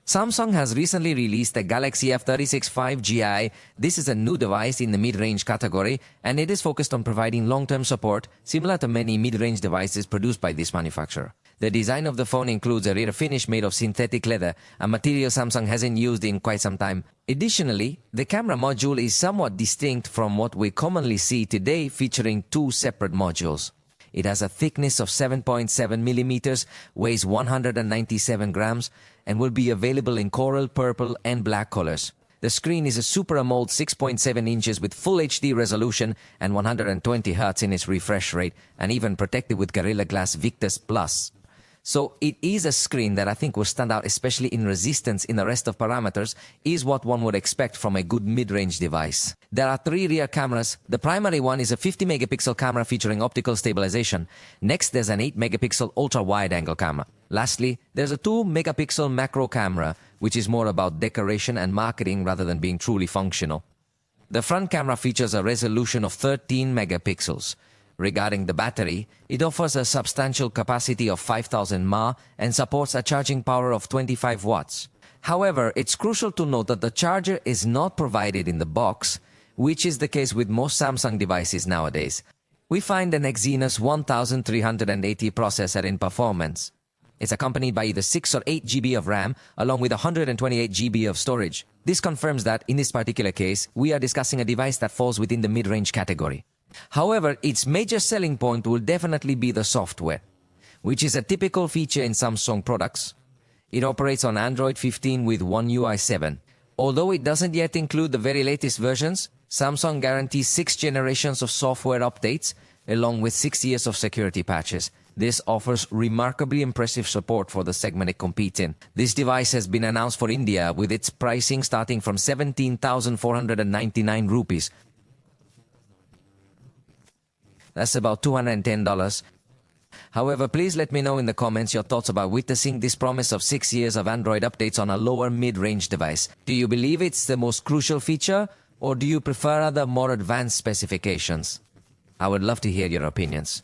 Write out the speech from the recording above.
Samsung has recently released the Galaxy F36 5Gi. This is a new device in the mid-range category, and it is focused on providing long-term support, similar to many mid-range devices produced by this manufacturer. The design of the phone includes a rear finish made of synthetic leather, a material Samsung hasn't used in quite some time. Additionally, the camera module is somewhat distinct from what we commonly see today, featuring two separate modules. It has a thickness of 7.7 millimeters, weighs 197 grams, and will be available in coral, purple, and black colors. The screen is a Super AMOLED 6.7 inches with Full HD resolution and 120 Hz in its refresh rate, and even protected with Gorilla Glass Victus Plus. So it is a screen that I think will stand out, especially in resistance in the rest of parameters, is what one would expect from a good mid-range device. There are three rear cameras. The primary one is a 50 megapixel camera featuring optical stabilization. Next, there's an 8 megapixel ultra-wide-angle camera. Lastly, there's a 2 megapixel macro camera, which is more about decoration and marketing rather than being truly functional. The front camera features a resolution of 13 megapixels. Regarding the battery, it offers a substantial capacity of 5000 mAh and supports a charging power of 25 watts. However, it's crucial to note that the charger is not provided in the box, which is the case with most Samsung devices nowadays. We find an Exynos 1380 processor in performance. It's accompanied by either 6 or 8 GB of RAM, along with 128 GB of storage. This confirms that, in this particular case, we are discussing a device that falls within the mid-range category. However, its major selling point will definitely be the software, which is a typical feature in Samsung products. It operates on Android 15 with One UI 7. Although it doesn't yet include the very latest versions, Samsung guarantees 6 generations of software updates, along with 6 years of security patches. This offers remarkably impressive support for the segment it competes in. This device has been announced for India with its pricing starting from 17,499 rupees. That's about $210. However, please let me know in the comments your thoughts about witnessing this promise of 6 years of Android updates on a lower mid-range device. Do you believe it's the most crucial feature, or do you prefer other more advanced specifications? I would love to hear your opinions.